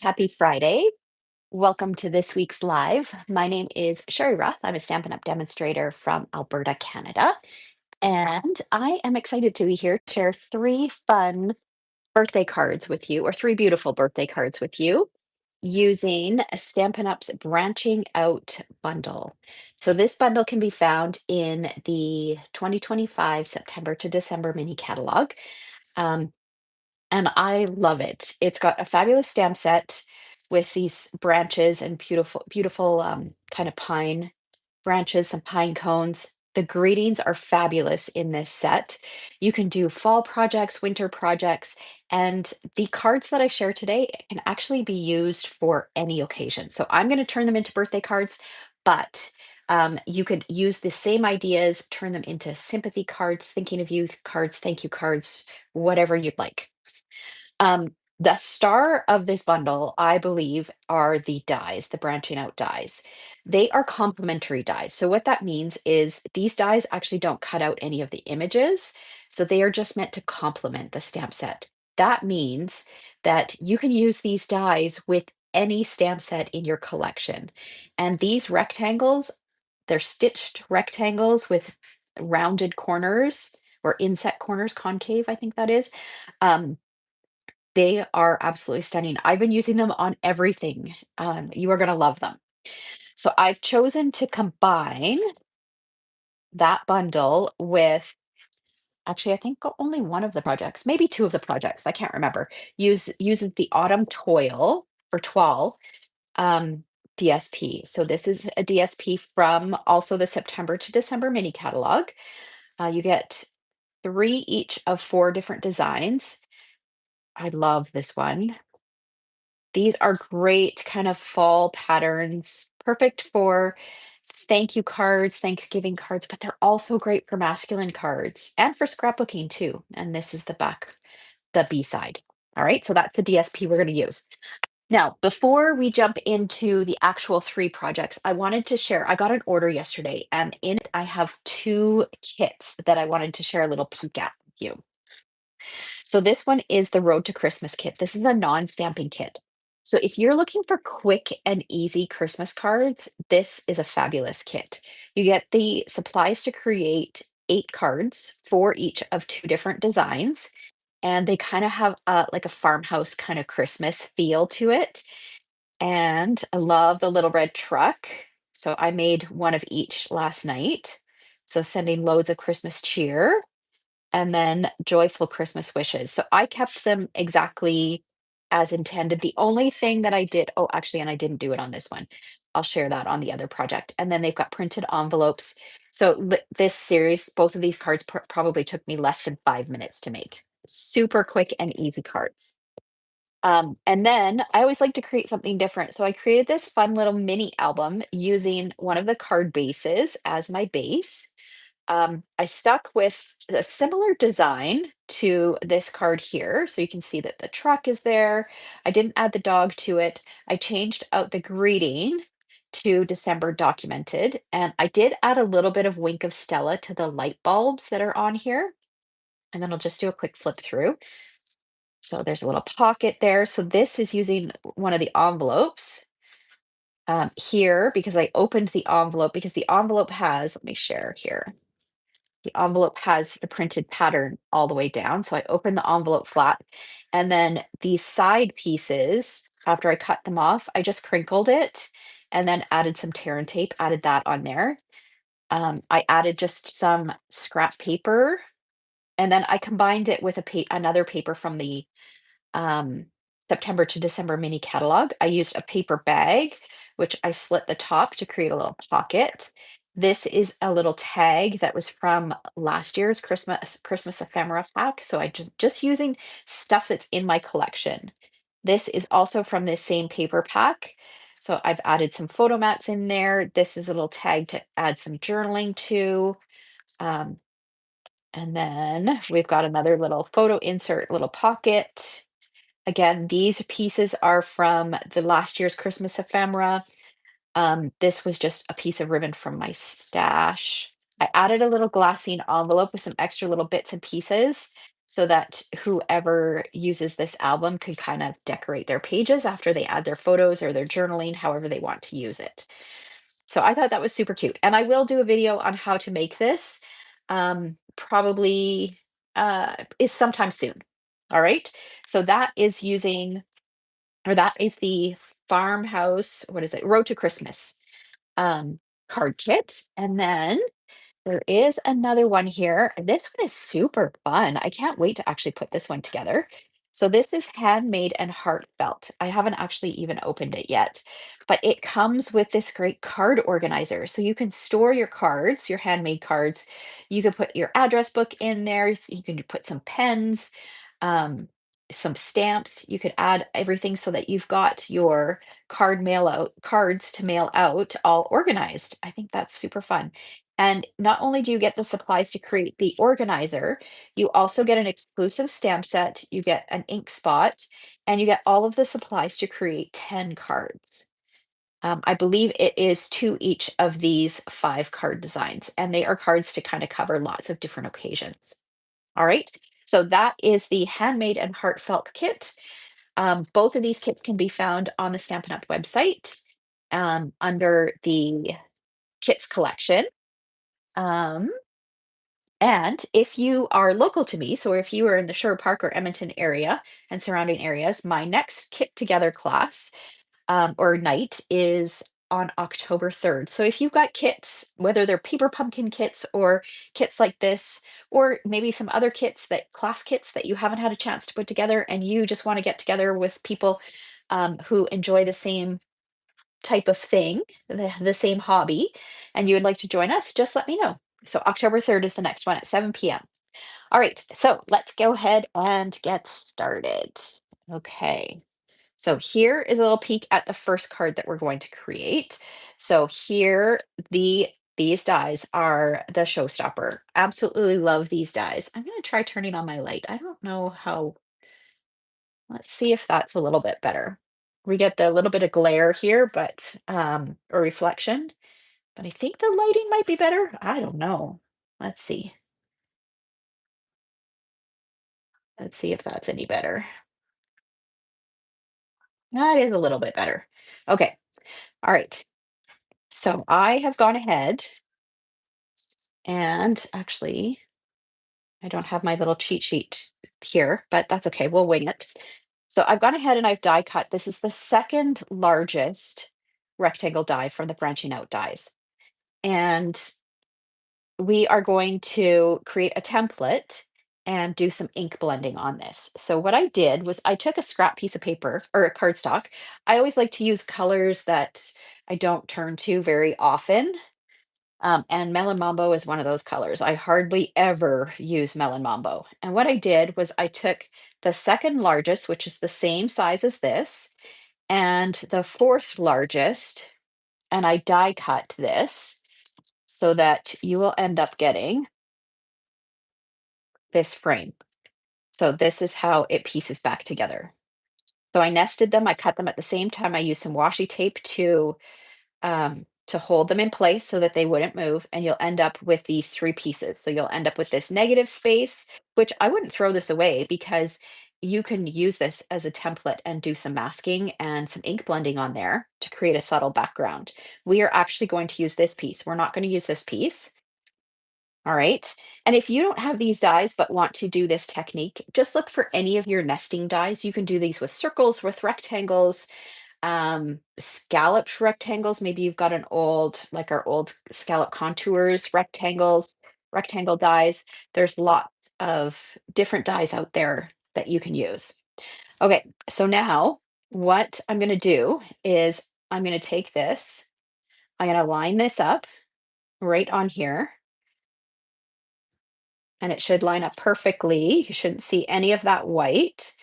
Happy Friday. Welcome to this week's live. My name is Sherry Ruff. I'm a Stampin' Up! Demonstrator from Alberta, Canada. And I am excited to be here to share three fun birthday cards with you, or three beautiful birthday cards with you, using a Stampin' Up's Branching Out bundle. So this bundle can be found in the 2025 September to December mini catalog. Um, and I love it. It's got a fabulous stamp set with these branches and beautiful kind of pine branches, some pine cones. The greetings are fabulous in this set. You can do fall projects, winter projects, and the cards that I share today can actually be used for any occasion. So I'm going to turn them into birthday cards, but you could use the same ideas, turn them into sympathy cards, thinking of you cards, thank you cards, whatever you'd like. The star of this bundle, I believe, are the dies, the branching out dies. They are complementary dies. So what that means is these dies actually don't cut out any of the images. So they are just meant to complement the stamp set. That means that you can use these dies with any stamp set in your collection. And these rectangles, they're stitched rectangles with rounded corners or inset corners, concave, I think that is. Um, they are absolutely stunning. I've been using them on everything. You are gonna love them. So I've chosen to combine that bundle with actually, I think only one of the projects, maybe two of the projects, I can't remember. Uses the Autumn Toil or Toile DSP. So this is a DSP from also the September to December mini catalog. You get three each of four different designs. I love this one. These are great kind of fall patterns, perfect for thank you cards, Thanksgiving cards, but they're also great for masculine cards and for scrapbooking too. And this is the back, the B side. All right, so that's the DSP we're going to use. Now, before we jump into the actual three projects, I wanted to share. I got an order yesterday, and in it, I have two kits that I wanted to share a little peek at with you. So this one is the Road to Christmas kit. This is a non-stamping kit. So if you're looking for quick and easy Christmas cards, this is a fabulous kit. You get the supplies to create 8 cards, for each of two different designs, and they kind of have like a farmhouse kind of Christmas feel to it. And I love the little red truck. So I made one of each last night. So sending loads of Christmas cheer and then joyful Christmas wishes. So I kept them exactly as intended. The only thing that I did, oh, actually, and I didn't do it on this one. I'll share that on the other project. And then they've got printed envelopes. So this series, both of these cards probably took me less than 5 minutes to make. Super quick and easy cards. And then I always like to create something different. So I created this fun little mini album using one of the card bases as my base. I stuck with a similar design to this card here. So you can see that the truck is there. I didn't add the dog to it. I changed out the greeting to December documented. And I did add a little bit of Wink of Stella to the light bulbs that are on here. And then I'll just do a quick flip through. So there's a little pocket there. So this is using one of the envelopes here because I opened the envelope because the envelope has, let me share here. The envelope has the printed pattern all the way down. So I opened the envelope flap and then these side pieces, after I cut them off, I just crinkled it and then added some tear and tape, added that on there. I added just some scrap paper and then I combined it with another paper from the um, September to December mini catalog. I used a paper bag, which I slit the top to create a little pocket. This is a little tag that was from last year's Christmas ephemera pack. So I just using stuff that's in my collection. This is also from this same paper pack. So I've added some photo mats in there. This is a little tag to add some journaling to. Um, and then we've got another little photo insert, little pocket. Again, these pieces are from the last year's Christmas ephemera. This was just a piece of ribbon from my stash. I added a little glassine envelope with some extra little bits and pieces. so that whoever uses this album could kind of decorate their pages after they add their photos or their journaling, however they want to use it. So I thought that was super cute. And I will do a video on how to make this, probably is sometime soon. All right. So that is using, or that is the farmhouse, what is it? Road to Christmas um, card kit. And then there is another one here. And this one is super fun. I can't wait to actually put this one together. So this is handmade and heartfelt. I haven't actually even opened it yet, but it comes with this great card organizer. So you can store your cards, your handmade cards. You can put your address book in there. You can put some pens, um, some stamps. You could add everything so that you've got your cards to mail out all organized. I think that's super fun. And not only do you get the supplies to create the organizer, you also get an exclusive stamp set, you get an ink spot, and you get all of the supplies to create 10 cards. I believe it is two each of these 5 card designs, and they are cards to kind of cover lots of different occasions. All right. So that is the handmade and heartfelt kit. Both of these kits can be found on the Stampin' Up! Website under the kits collection. Um, And if you are local to me, so if you are in the Sherwood Park or Edmonton area and surrounding areas, my next Kit Together class or night is on October 3rd. So if you've got kits, whether they're paper pumpkin kits or kits like this, or maybe some other kits class kits that you haven't had a chance to put together, and you just want to get together with people who enjoy the same type of thing, the same hobby, and you would like to join us, just let me know. So October 3rd is the next one at 7 p.m. All right, so let's go ahead and get started. Okay, so here is a little peek at the first card that we're going to create. So here, these dies are the showstopper. Absolutely love these dies. I'm going to try turning on my light. I don't know how. Let's see if that's a little bit better. We get the little bit of glare here, but or reflection, but I think the lighting might be better. I don't know. Let's see. Let's see if that's any better. That is a little bit better. Okay. All right. So I have gone ahead and actually, I don't have my little cheat sheet here, but that's okay. We'll wing it. So I've gone ahead and I've die cut. This is the second largest rectangle die from the branching out dies. And we are going to create a template and do some ink blending on this. So what I did was I took a scrap piece of paper or a cardstock. I always like to use colors that I don't turn to very often. And Melon Mambo is one of those colors. I hardly ever use Melon Mambo. And what I did was I took the second largest, which is the same size as this, and the fourth largest, and I die cut this so that you will end up getting this frame. So this is how it pieces back together. So I nested them, I cut them at the same time. I used some washi tape to hold them in place so that they wouldn't move, and you'll end up with these 3 pieces. So you'll end up with this negative space, which I wouldn't throw this away because you can use this as a template and do some masking and some ink blending on there to create a subtle background. We are actually going to use this piece. We're not going to use this piece. All right. And if you don't have these dies but want to do this technique, just look for any of your nesting dies. You can do these with circles, with rectangles, scalloped rectangles. Maybe you've got an old, like our old scallop contours, rectangle dies. There's lots of different dies out there that you can use. Okay. So now what I'm going to do is I'm going to take this, I'm going to line this up right on here, and it should line up perfectly. You shouldn't see any of that white.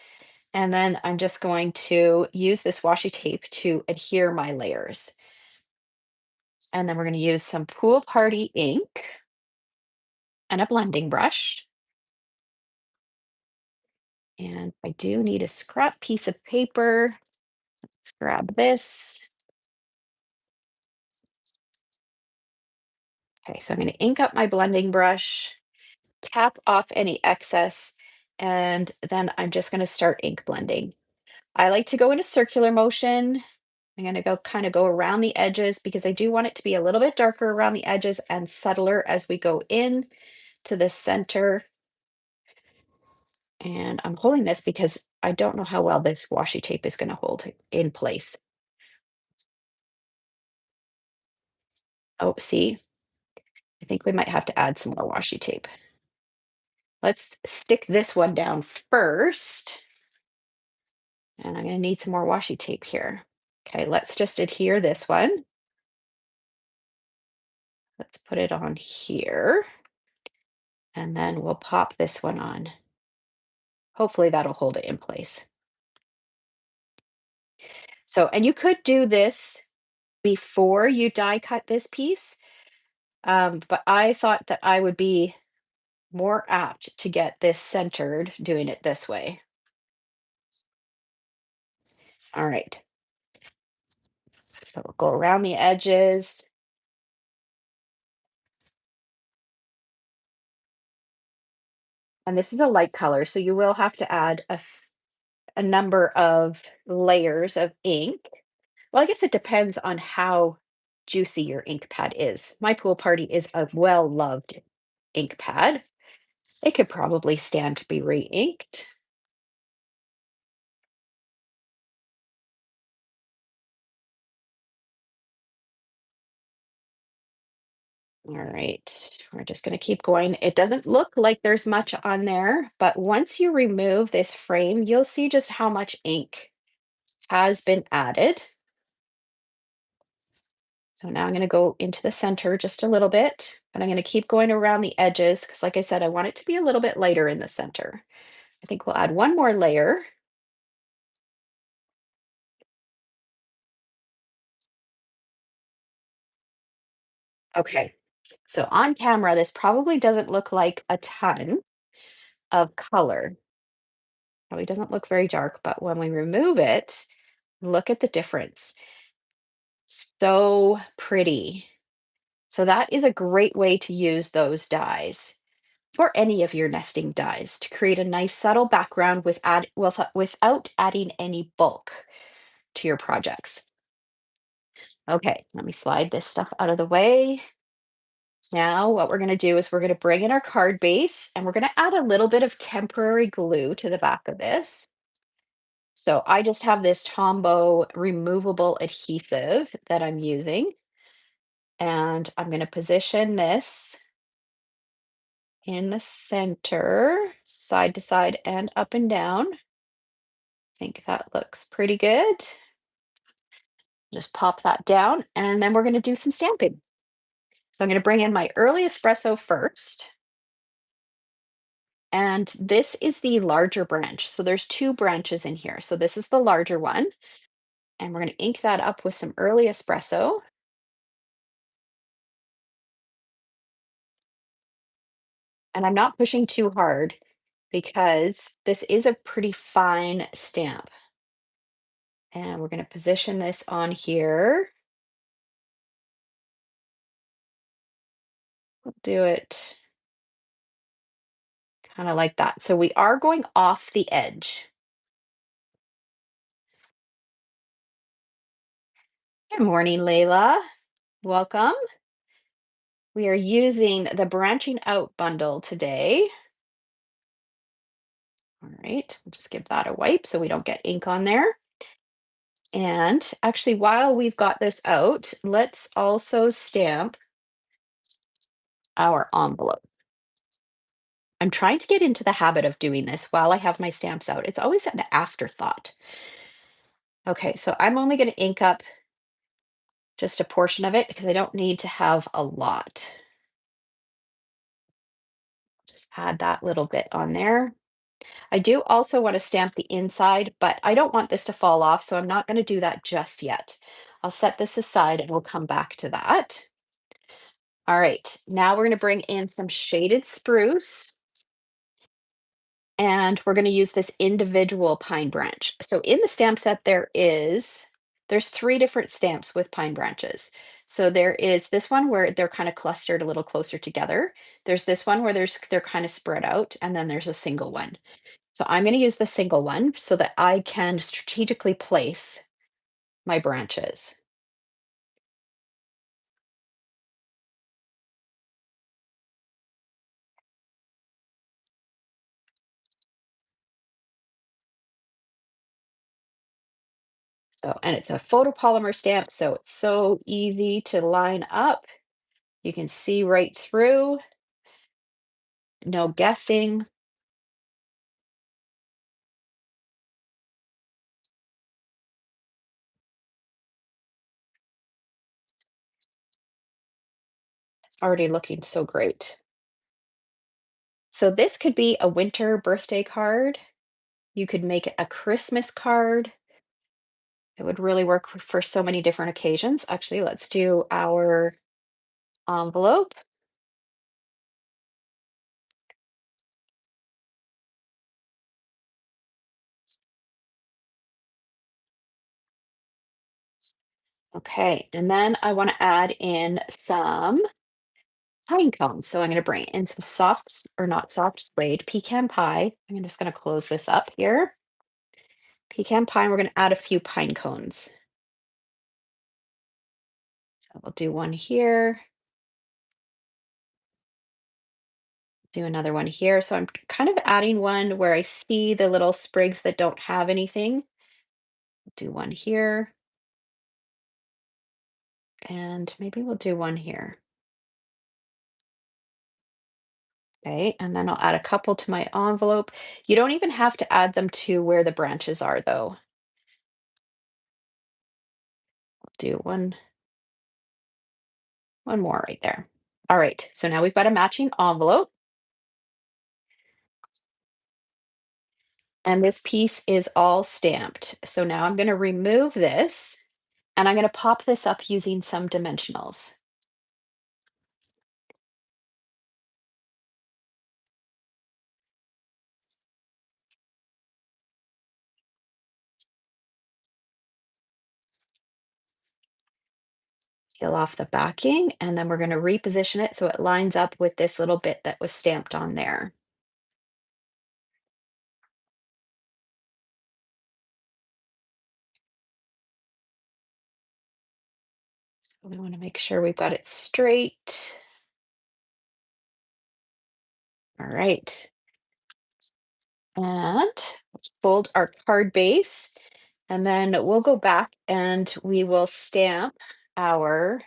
And then I'm just going to use this washi tape to adhere my layers. And then we're going to use some Pool Party ink and a blending brush. And I do need a scrap piece of paper. Let's grab this. Okay, so I'm going to ink up my blending brush, tap off any excess, And then I'm just going to start ink blending. I like to go in a circular motion. I'm going to go kind of go around the edges because I do want it to be a little bit darker around the edges and subtler as we go in to the center. And I'm holding this because I don't know how well this washi tape is going to hold in place. Oh, see, I think we might have to add some more washi tape. Let's stick this one down first. And I'm going to need some more washi tape here. Okay, let's just adhere this one. Let's put it on here. And then we'll pop this one on. Hopefully that'll hold it in place. So, and you could do this before you die cut this piece, but I thought that I would be more apt to get this centered doing it this way. All right, so we'll go around the edges. And this is a light color, so you will have to add a number of layers of ink. Well, I guess it depends on how juicy your ink pad is. My pool party is a well-loved ink pad. It could probably stand to be re-inked. All right, we're just going to keep going. It doesn't look like there's much on there, but once you remove this frame, you'll see just how much ink has been added. So now I'm going to go into the center just a little bit, and I'm going to keep going around the edges because, like I said, I want it to be a little bit lighter in the center. I think we'll add one more layer. Okay, so on camera, this probably doesn't look like a ton of color. Probably doesn't look very dark, but when we remove it, look at the difference. So pretty. So that is a great way to use those dyes or any of your nesting dyes to create a nice subtle background without adding any bulk to your projects. Okay, let me slide this stuff out of the way. Now what we're going to do is we're going to bring in our card base and we're going to add a little bit of temporary glue to the back of this. So I just have this Tombow removable adhesive that I'm using, and I'm going to position this in the center, side to side and up and down. I think that looks pretty good. Just pop that down, and then we're going to do some stamping. So I'm going to bring in my early espresso first. And this is the larger branch. So there's two branches in here. So this is the larger one. And we're going to ink that up with some early espresso. And I'm not pushing too hard because this is a pretty fine stamp. And we're going to position this on here. We'll do it kind of like that. So we are going off the edge. Good morning, Layla. Welcome. We are using the branching out bundle today. All right, we'll just give that a wipe so we don't get ink on there. And actually, while we've got this out, let's also stamp our envelope. I'm trying to get into the habit of doing this while I have my stamps out. It's always an afterthought. Okay, so I'm only going to ink up just a portion of it because I don't need to have a lot. Just add that little bit on there. I do also want to stamp the inside, but I don't want this to fall off, so I'm not going to do that just yet. I'll set this aside and we'll come back to that. All right, now we're going to bring in some shaded spruce. And we're going to use this individual pine branch. So in the stamp set, there's three different stamps with pine branches. So there is this one where they're kind of clustered a little closer together. There's this one where they're kind of spread out, and then there's a single one. So I'm going to use the single one so that I can strategically place my branches. So, and it's a photopolymer stamp, so it's so easy to line up. You can see right through, no guessing. It's already looking so great. So this could be a winter birthday card. You could make it a Christmas card. It would really work for so many different occasions. Actually, let's do our envelope. Okay, and then I want to add in some pine cones. So I'm going to bring in some soft, or not soft, suede pecan pie. I'm just going to close this up here. Pecan pie, and we're going to add a few pine cones. So we'll do one here, do another one here. So I'm kind of adding one where I see the little sprigs that don't have anything. Do one here, and maybe we'll do one here. Okay, and then I'll add a couple to my envelope. You don't even have to add them to where the branches are, though. Do one more right there. All right, so now we've got a matching envelope, and this piece is all stamped. So now I'm going to remove this, and I'm going to pop this up using some dimensionals. Peel off the backing, and then we're going to reposition it so it lines up with this little bit that was stamped on there. So we want to make sure we've got it straight. All right. And fold our card base, and then we'll go back and we will stamp our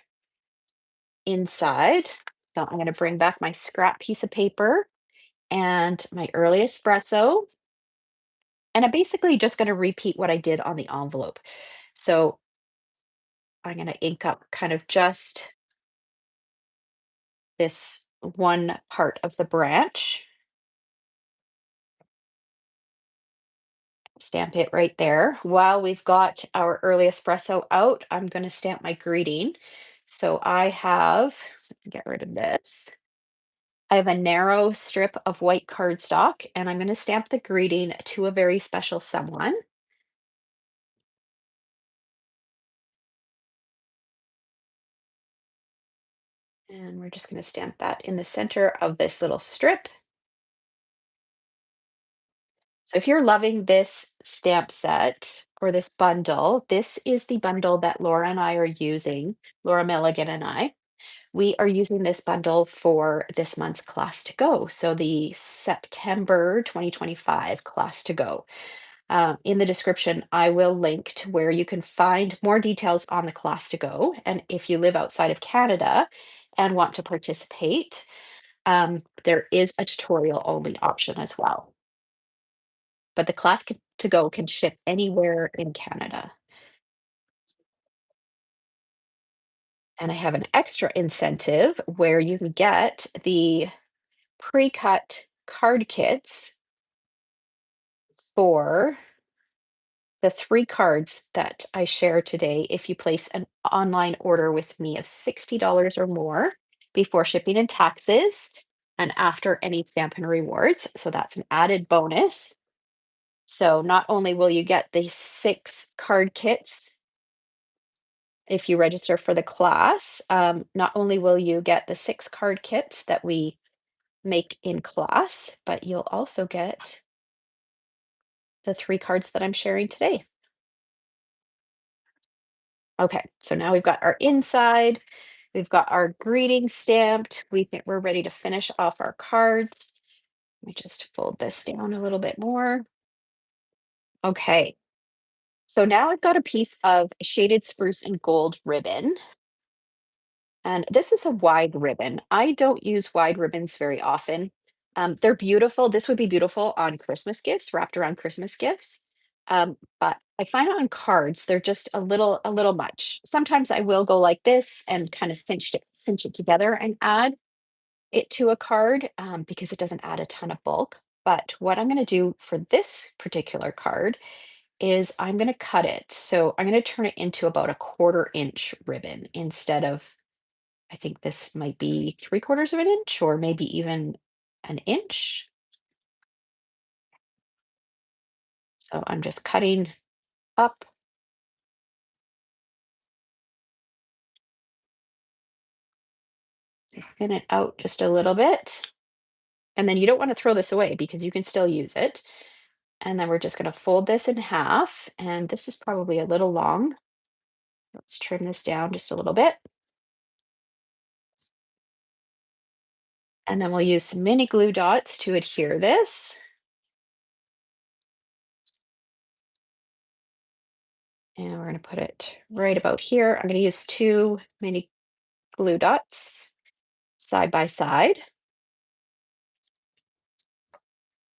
inside. So I'm going to bring back my scrap piece of paper and my early espresso. And I'm basically just going to repeat what I did on the envelope. So I'm going to ink up kind of just this one part of the branch, stamp it right there. While we've got our early espresso out, I'm going to stamp my greeting. So I have, get rid of this. I have a narrow strip of white cardstock, and I'm going to stamp the greeting to a very special someone. And we're just going to stamp that in the center of this little strip. So if you're loving this stamp set or this bundle, this is the bundle that Laura and I are using, Laura Milligan and I. We are using this bundle for this month's class to go. So the September 2025 class to go. In the description, I will link to where you can find more details on the class to go. And if you live outside of Canada and want to participate, there is a tutorial only option as well. But the to go can ship anywhere in Canada. And I have an extra incentive where you can get the pre-cut card kits for the 3 cards that I share today if you place an online order with me of $60 or more before shipping and taxes and after any Stampin' Rewards. So that's an added bonus. So not only will you get the 6 card kits if you register for the class, not only will you get the 6 card kits that we make in class, but you'll also get the three cards that I'm sharing today. Okay, so now we've got our inside, we've got our greeting stamped. We're ready to finish off our cards. Let me just fold this down a little bit more. Okay, so now I've got a piece of shaded spruce and gold ribbon, and this is a wide ribbon. I don't use wide ribbons very often. They're beautiful. This would be beautiful on Christmas gifts, wrapped around Christmas gifts. But I find on cards they're just a little much. Sometimes I will go like this and kind of cinch it together and add it to a card because it doesn't add a ton of bulk. But what I'm going to do for this particular card is I'm going to cut it. So I'm going to turn it into about a 1/4 inch ribbon instead of, I think this might be 3/4 of an inch or maybe even an inch. So I'm just cutting up, thin it out just a little bit. And then you don't want to throw this away because you can still use it. And then we're just going to fold this in half. And this is probably a little long. Let's trim this down just a little bit. And then we'll use some mini glue dots to adhere this. And we're going to put it right about here. I'm going to use 2 mini glue dots side by side.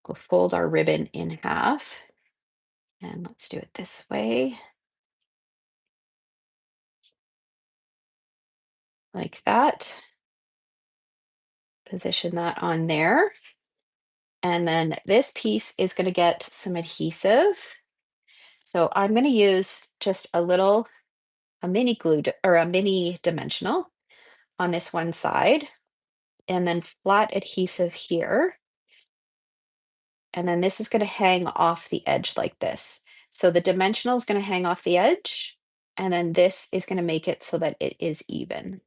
We'll fold our ribbon in half. And let's do it this way, like that. Position that on there. And then this piece is going to get some adhesive. So I'm going to use just a mini or a mini dimensional on this one side, and then flat adhesive here. And then this is going to hang off the edge like this. So the dimensional is going to hang off the edge, and then this is going to make it so that it is even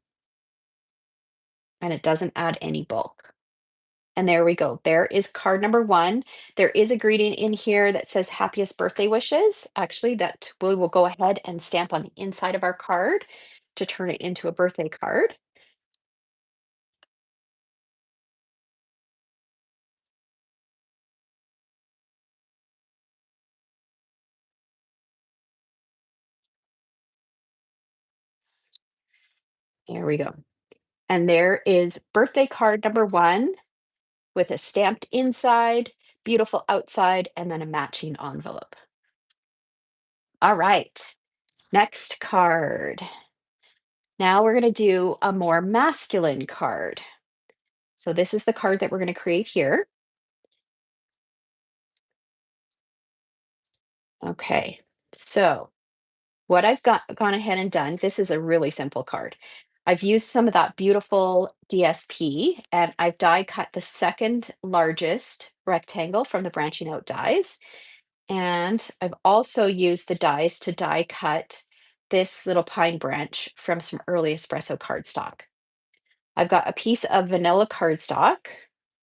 and it doesn't add any bulk. And there we go. There is card number one. There is a greeting in here that says happiest birthday wishes. Actually, that we will go ahead and stamp on the inside of our card to turn it into a birthday card. There we go. And there is birthday card number one with a stamped inside, beautiful outside, and then a matching envelope. All right, next card. Now we're going to do a more masculine card. So this is the card that we're going to create here. Okay, so what I've gone ahead and done, this is a really simple card. I've used some of that beautiful DSP and I've die cut the second largest rectangle from the branching out dies. And I've also used the dies to die cut this little pine branch from some early espresso cardstock. I've got a piece of vanilla cardstock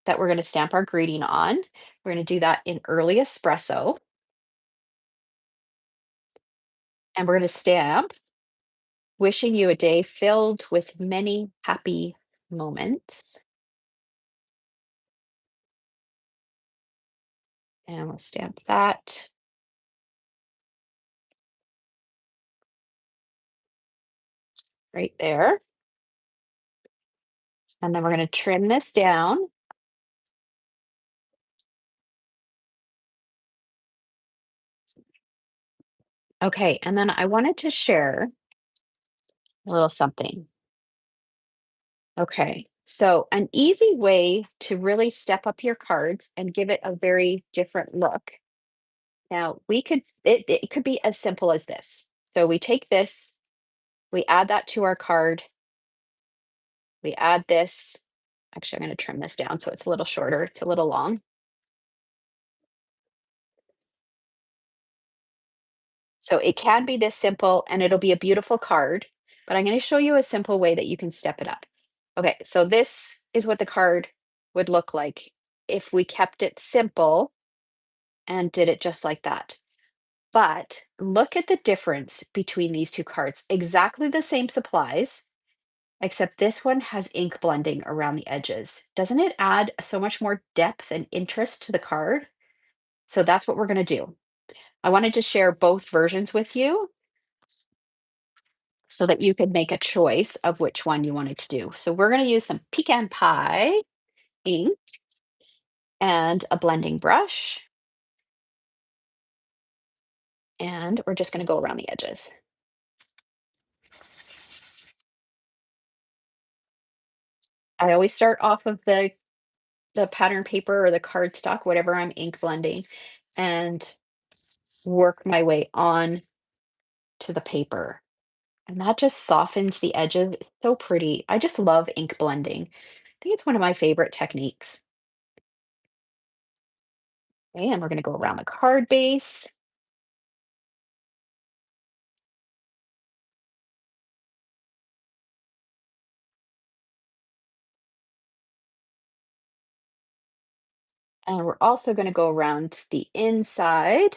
that we're going to stamp our greeting on. We're going to do that in early espresso, and we're going to stamp wishing you a day filled with many happy moments. And we'll stamp that right there. And then we're going to trim this down. Okay, and then I wanted to share a little something. Okay, so an easy way to really step up your cards and give it a very different look. Now, it could be as simple as this. So we take this, we add that to our card, we add this. Actually, I'm going to trim this down so it's a little shorter. It's a little long. So it can be this simple and it'll be a beautiful card, but I'm going to show you a simple way that you can step it up. Okay, so this is what the card would look like if we kept it simple and did it just like that. But look at the difference between these two cards. Exactly the same supplies, except this one has ink blending around the edges. Doesn't it add so much more depth and interest to the card? So that's what we're going to do. I wanted to share both versions with you so that you could make a choice of which one you wanted to do. So we're going to use some pecan pie ink and a blending brush, and we're just going to go around the edges. I always start off of the pattern paper or the cardstock, whatever I'm ink blending, and work my way on to the paper. And that just softens the edges. It's so pretty. I just love ink blending. I think it's one of my favorite techniques. And we're going to go around the card base. And we're also going to go around the inside.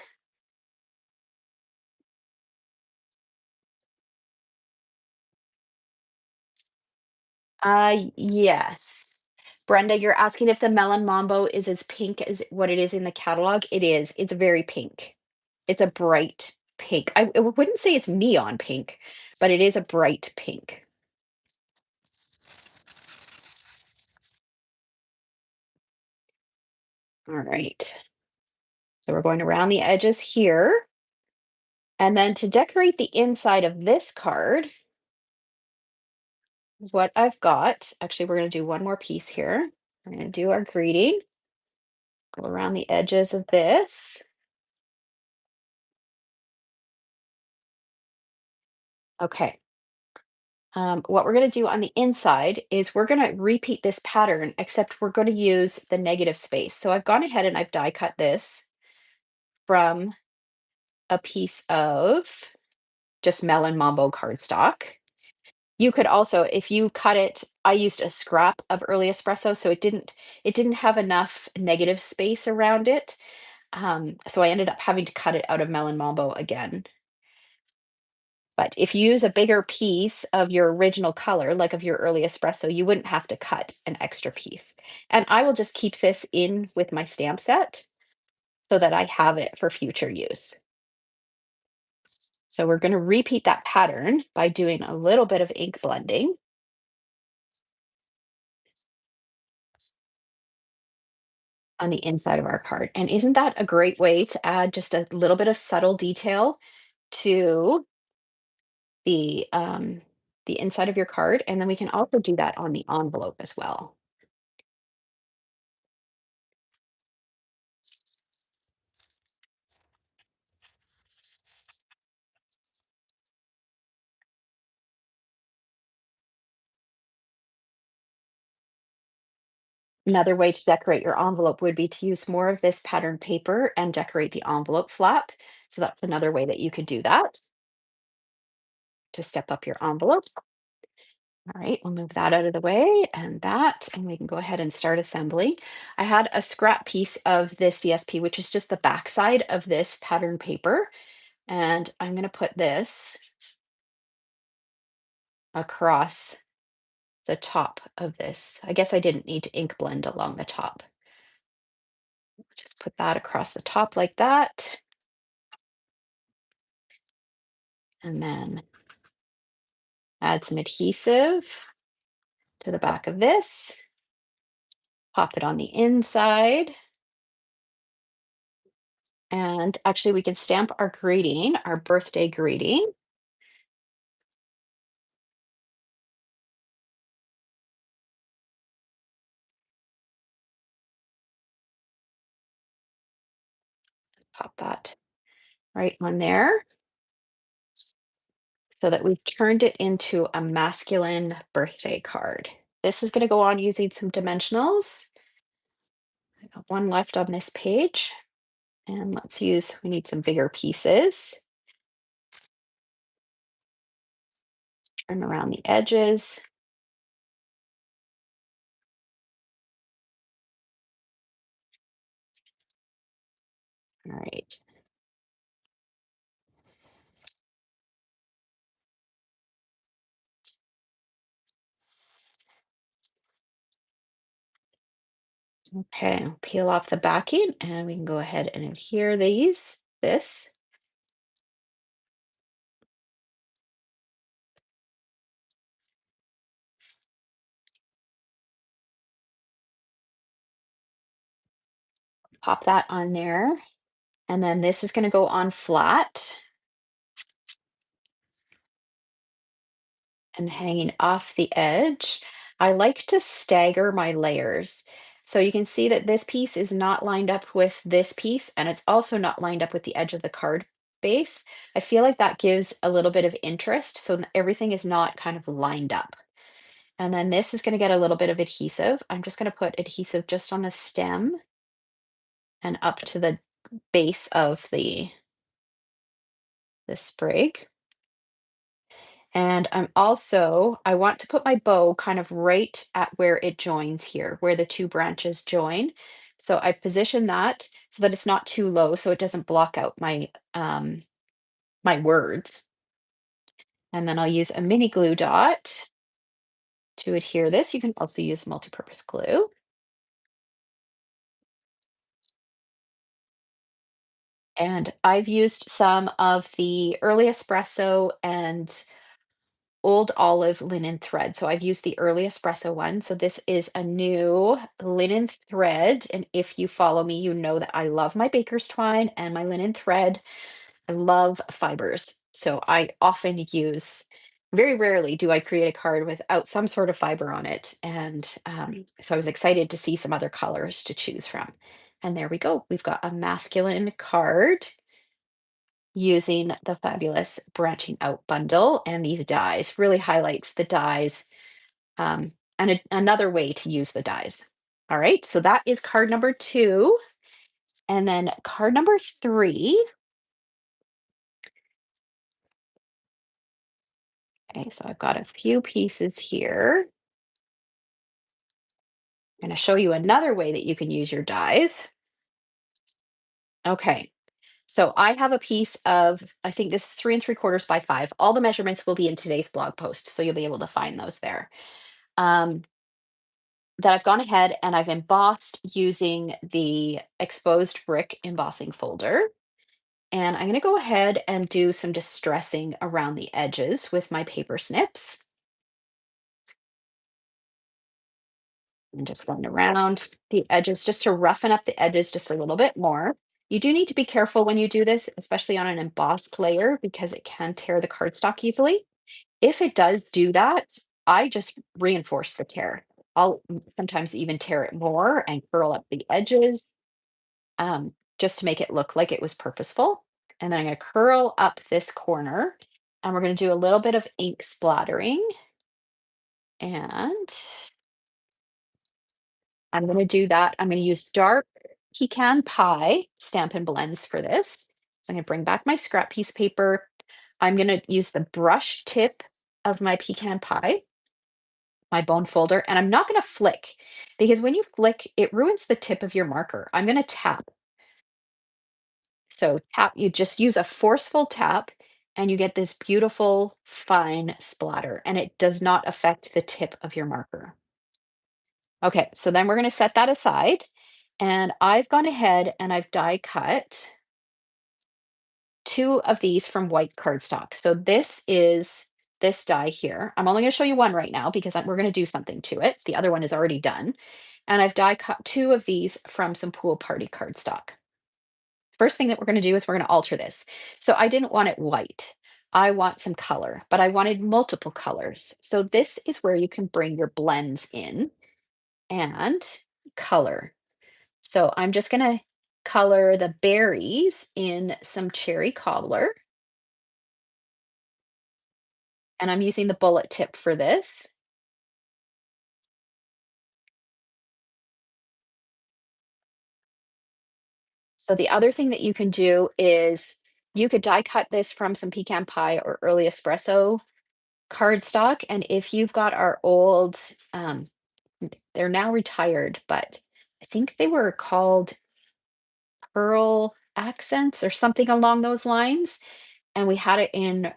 Yes. Brenda, you're asking if the melon mambo is as pink as what it is in the catalog. It is. It's very pink. It's a bright pink. I wouldn't say it's neon pink, but it is a bright pink. All right. So we're going around the edges here. And then to decorate the inside of this card, what I've got, actually, we're going to do one more piece here. We're going to do our greeting, go around the edges of this. Okay. What we're going to do on the inside is we're going to repeat this pattern, except we're going to use the negative space. So I've gone ahead and I've die cut this from a piece of just melon mambo cardstock. You could also, if you cut it, I used a scrap of early espresso, so it didn't have enough negative space around it. So I ended up having to cut it out of melon mambo again. But if you use a bigger piece of your original color, like of your early espresso, you wouldn't have to cut an extra piece. And I will just keep this in with my stamp set so that I have it for future use. So we're going to repeat that pattern by doing a little bit of ink blending on the inside of our card. And isn't that a great way to add just a little bit of subtle detail to the the inside of your card? And then we can also do that on the envelope as well. Another way to decorate your envelope would be to use more of this patterned paper and decorate the envelope flap. So that's another way that you could do that to step up your envelope. All right, we'll move that out of the way and we can go ahead and start assembling. I had a scrap piece of this DSP, which is just the backside of this pattern paper. And I'm going to put this across the top of this. I guess I didn't need to ink blend along the top. Just put that across the top like that. And then add some adhesive to the back of this. Pop it on the inside. And actually, we can stamp our greeting, our birthday greeting. Pop that right on there so that we've turned it into a masculine birthday card. This is going to go on using some dimensionals. I got one left on this page. And we need some bigger pieces. Turn around the edges. All right. Okay, I'll peel off the backing and we can go ahead and adhere this. Pop that on there. And then this is going to go on flat and hanging off the edge. I like to stagger my layers. So you can see that this piece is not lined up with this piece, and it's also not lined up with the edge of the card base. I feel like that gives a little bit of interest, so everything is not kind of lined up. And then this is going to get a little bit of adhesive. I'm just going to put adhesive just on the stem and up to the base of the sprig. And I want to put my bow kind of right at where it joins here, where the two branches join. So I've positioned that so that it's not too low, so it doesn't block out my words. And then I'll use a mini glue dot to adhere this. You can also use multi-purpose glue. And I've used some of the early espresso and old olive linen thread. So I've used the early espresso one. So this is a new linen thread. And if you follow me, you know that I love my baker's twine and my linen thread. I love fibers. So I often use, very rarely do I create a card without some sort of fiber on it. And so I was excited to see some other colors to choose from. And there we go. We've got a masculine card using the fabulous branching out bundle, and these dies really highlights the dies, and another way to use the dies. All right, so that is card number two. And then card number three. Okay, so I've got a few pieces here. I'm going to show you another way that you can use your dies. Okay, so I have a piece of, I think this is 3 3/4 by 5. All the measurements will be in today's blog post, so you'll be able to find those there. Um, that I've gone ahead and I've embossed using the exposed brick embossing folder. And I'm going to go ahead and do some distressing around the edges with my paper snips. I'm just going around the edges just to roughen up the edges just a little bit more. You do need to be careful when you do this, especially on an embossed layer, because it can tear the cardstock easily. If it does do that, I just reinforce the tear. I'll sometimes even tear it more and curl up the edges, just to make it look like it was purposeful. And then I'm going to curl up this corner, and we're going to do a little bit of ink splattering. And I'm going to do that. I'm going to use dark pecan pie Stampin' Blends for this. So I'm going to bring back my scrap piece paper. I'm going to use the brush tip of my pecan pie, my bone folder, and I'm not going to flick, because when you flick, it ruins the tip of your marker. I'm going to tap. So tap, you just use a forceful tap and you get this beautiful fine splatter, and it does not affect the tip of your marker. Okay, so then we're going to set that aside. And I've gone ahead and I've die cut two of these from white cardstock. So this is this die here. I'm only going to show you one right now because we're going to do something to it. The other one is already done. And I've die cut two of these from some pool party cardstock. First thing that we're going to do is we're going to alter this. So I didn't want it white. I want some color, but I wanted multiple colors. So this is where you can bring your blends in and color. So I'm just going to color the berries in some cherry cobbler. And I'm using the bullet tip for this. So the other thing that you can do is you could die cut this from some pecan pie or early espresso cardstock. And if you've got our old, they're now retired, but I think they were called Pearl. accents or something along those lines. And we had it in,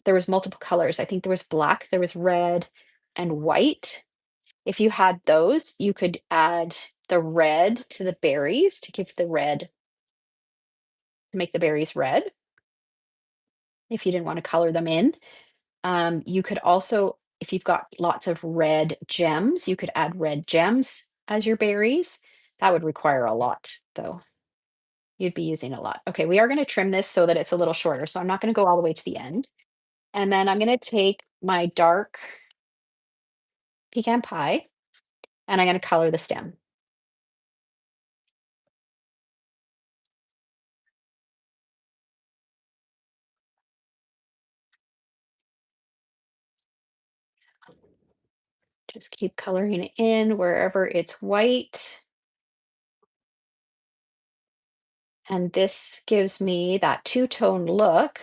there was multiple colors. I think there was black, there was red, and white. If you had those, you could add the red to the berries to give the red, to make the berries red if you didn't want to color them in. You could also, if you've got lots of red gems, you could add red gems as your berries. That would require a lot, though. You'd be using a lot. Okay, we are going to trim this so that it's a little shorter. So I'm not going to go all the way to the end. And then I'm going to take my dark pecan pie and I'm going to color the stem. Just keep coloring it in wherever it's white. And this gives me that two-tone look.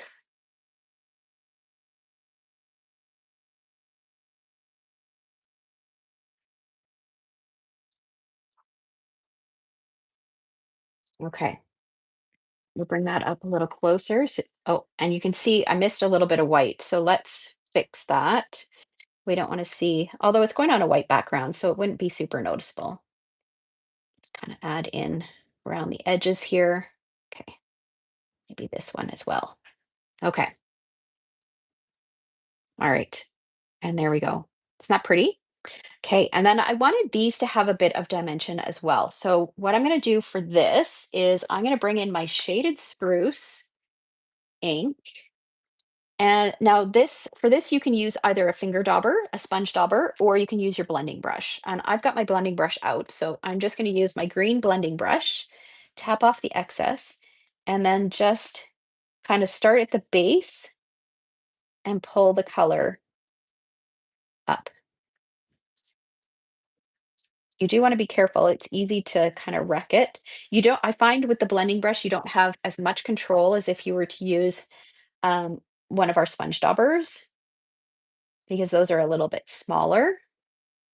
Okay, we'll bring that up a little closer. Oh, and you can see I missed a little bit of white. So let's fix that. We don't want to see, although it's going on a white background, so it wouldn't be super noticeable. Just kind of add in around the edges here. Okay, maybe this one as well. Okay, all right. And there we go. Isn't that pretty? Okay, and then I wanted these to have a bit of dimension as well. So what I'm going to do for this is I'm going to bring in my shaded spruce ink. And now this, for this, you can use either a finger dauber, a sponge dauber, or you can use your blending brush. And I've got my blending brush out, so I'm just going to use my green blending brush, tap off the excess, and then just kind of start at the base and pull the color up. You do want to be careful. It's easy to kind of wreck it. You don't, I find with the blending brush, you don't have as much control as if you were to use um, one of our sponge daubers because those are a little bit smaller,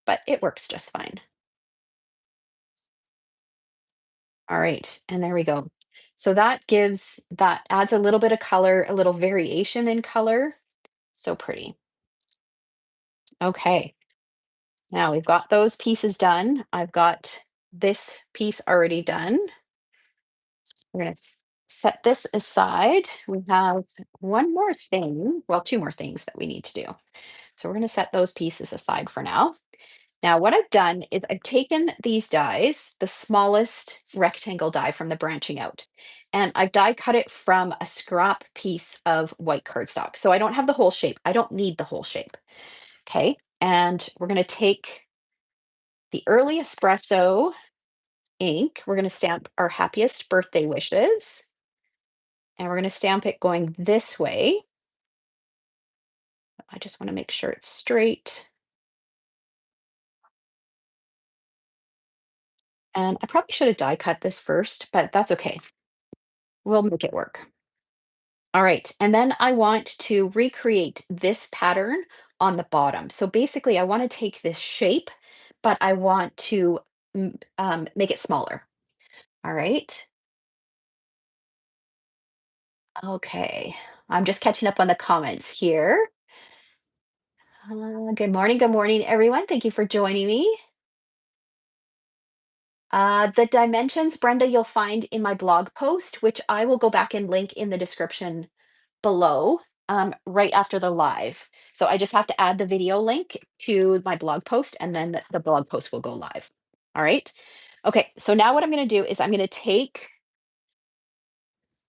but it works just fine. All right, and there we go. So that adds a little bit of color, a little variation in color. So pretty. Okay, now we've got those pieces done. I've got this piece already done. We're going to set this aside. We have one more thing, well, two more things that we need to do. So we're going to set those pieces aside for now. Now, what I've done is I've taken these dies, the smallest rectangle die from the branching out, and I've die cut it from a scrap piece of white cardstock. So I don't have the whole shape. I don't need the whole shape. Okay. And we're going to take the early espresso ink. We're going to stamp our happiest birthday wishes. And we're going to stamp it going this way. I just want to make sure it's straight. And I probably should have die cut this first, but that's okay. We'll make it work. All right. And then I want to recreate this pattern on the bottom. So basically, I want to take this shape, but I want to make it smaller. All right. Okay. I'm just catching up on the comments here. Good morning, everyone. Thank you for joining me. The dimensions, Brenda, you'll find in my blog post, which I will go back and link in the description below, right after the live. So I just have to add the video link to my blog post, and then the blog post will go live. All right. Okay. So now what I'm going to do is I'm going to take,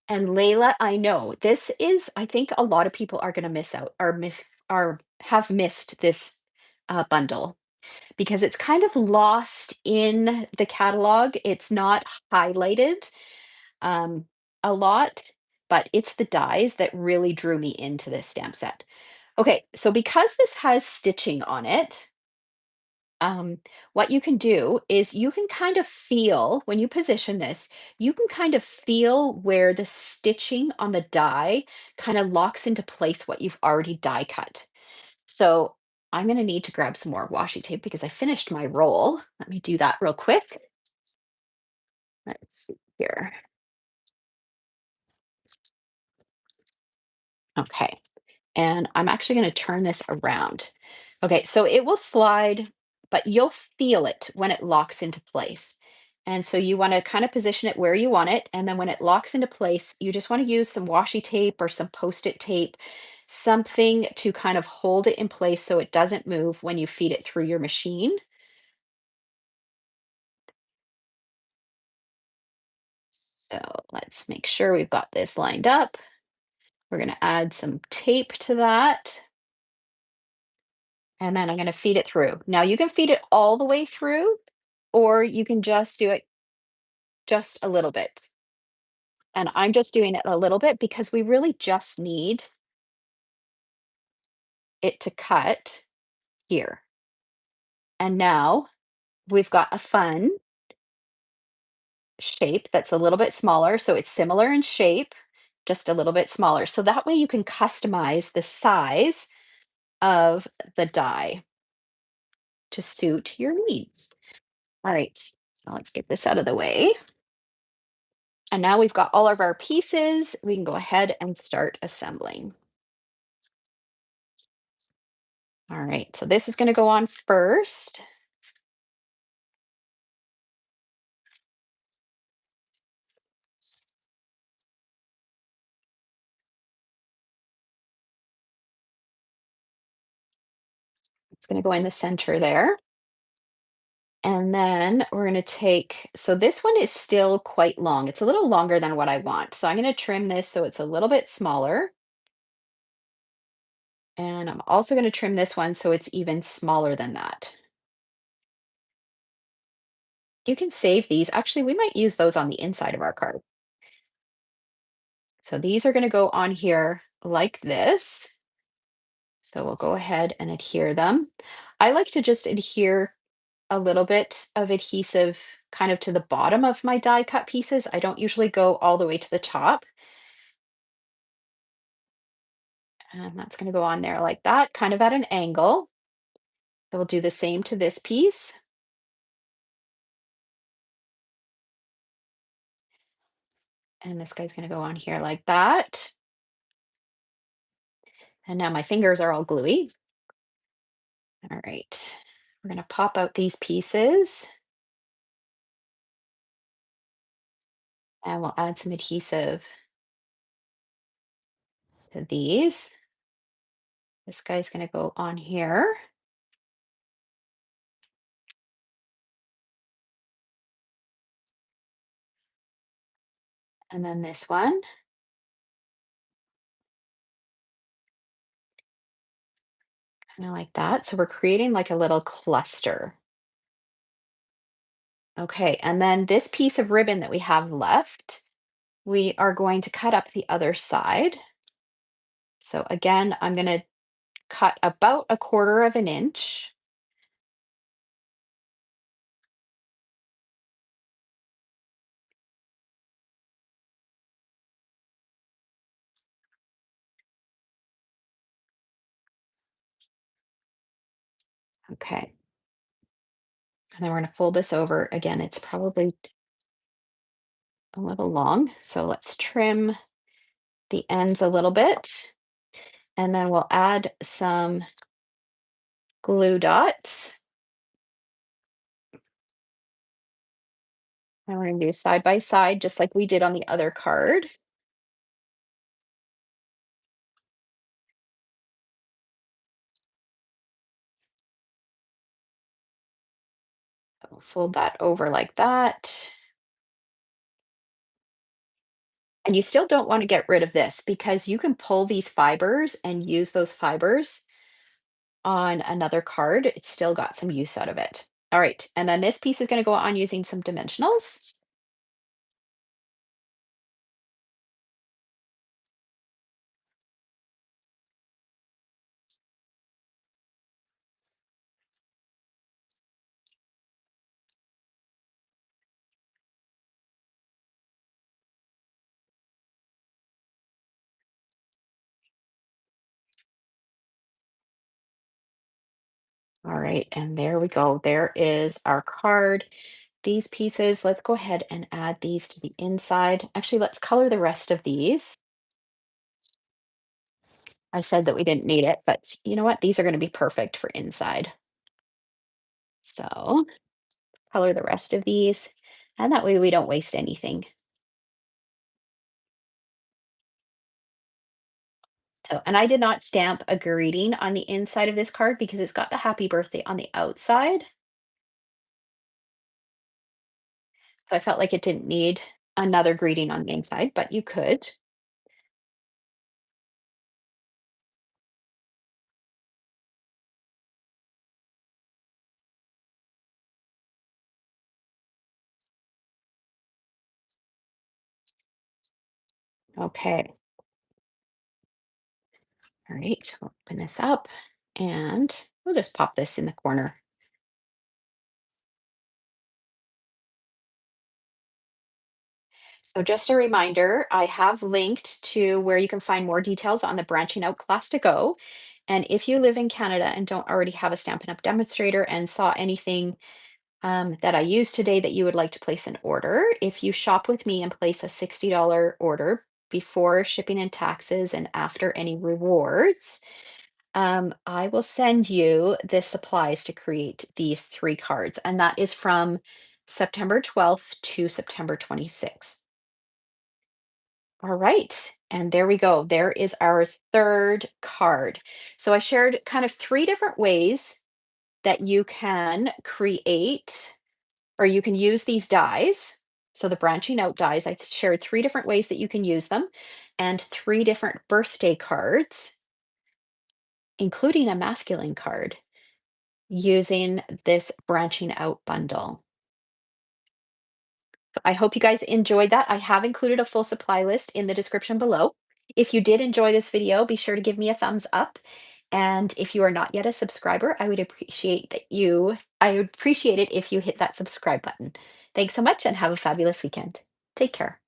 and Layla, I know this is, I think a lot of people are going to miss out or have missed this bundle because it's kind of lost in the catalog. It's not highlighted um, a lot, but it's the dies that really drew me into this stamp set. Okay, so because this has stitching on it, um, what you can do is you can kind of feel when you position this, you can kind of feel where the stitching on the die kind of locks into place what you've already die cut. So I'm going to need to grab some more washi tape because I finished my roll. Let me do that real quick. Let's see here. Okay. And I'm actually going to turn this around. Okay, so it will slide, but you'll feel it when it locks into place. And so you want to kind of position it where you want it. And then when it locks into place, you just want to use some washi tape or some post-it tape, something to kind of hold it in place so it doesn't move when you feed it through your machine. So let's make sure we've got this lined up. We're going to add some tape to that. And then I'm gonna feed it through. Now you can feed it all the way through, or you can just do it just a little bit. And I'm just doing it a little bit because we really just need it to cut here. And now we've got a fun shape that's a little bit smaller. So it's similar in shape, just a little bit smaller. So that way you can customize the size of the die to suit your needs. All right, so let's get this out of the way. And now we've got all of our pieces. We can go ahead and start assembling. All right, so this is going to go on first. It's going to go in the center there. And then we're going to take, so this one is still quite long. It's a little longer than what I want. So I'm going to trim this so it's a little bit smaller. And I'm also going to trim this one so it's even smaller than that. You can save these. Actually, we might use those on the inside of our card. So these are going to go on here like this. So we'll go ahead and adhere them. I like to just adhere a little bit of adhesive kind of to the bottom of my die cut pieces. I don't usually go all the way to the top. And that's going to go on there like that, kind of at an angle. So we'll do the same to this piece. And this guy's going to go on here like that. And now my fingers are all gluey. All right. We're going to pop out these pieces and we'll add some adhesive to these. This guy's going to go on here. And then this one. Kind of like that. So we're creating like a little cluster. Okay, and then this piece of ribbon that we have left, we are going to cut up the other side. So again, I'm going to cut about 1/4 of an inch. Okay, and then we're going to fold this over. Again, it's probably a little long, so let's trim the ends a little bit, and then we'll add some glue dots. And we're going to do side by side, just like we did on the other card. We'll fold that over like that. And you still don't want to get rid of this because you can pull these fibers and use those fibers on another card. It's still got some use out of it. All right, and then this piece is going to go on using some dimensionals. All right, and there we go. There is our card. These pieces, let's go ahead and add these to the inside. Actually, let's color the rest of these. I said that we didn't need it, but you know what? These are going to be perfect for inside. So color the rest of these, and that way we don't waste anything. So, and I did not stamp a greeting on the inside of this card because it's got the happy birthday on the outside. So I felt like it didn't need another greeting on the inside, but you could. Okay. All right. We'll open this up and we'll just pop this in the corner. So just a reminder, I have linked to where you can find more details on the Branching Out class to go. And if you live in Canada and don't already have a Stampin' Up! Demonstrator and saw anything that I used today that you would like to place an order, if you shop with me and place a $60 order before shipping and taxes and after any rewards, I will send you the supplies to create these three cards. And that is from September 12th to September 26th. All right. And there we go. There is our third card. So I shared kind of three different ways that you can create or you can use these dies. So the branching out dies, I shared three different ways that you can use them and three different birthday cards, including a masculine card, using this branching out bundle. So I hope you guys enjoyed that. I have included a full supply list in the description below. If you did enjoy this video, be sure to give me a thumbs up. And if you are not yet a subscriber, I would appreciate it if you hit that subscribe button. Thanks so much and have a fabulous weekend. Take care.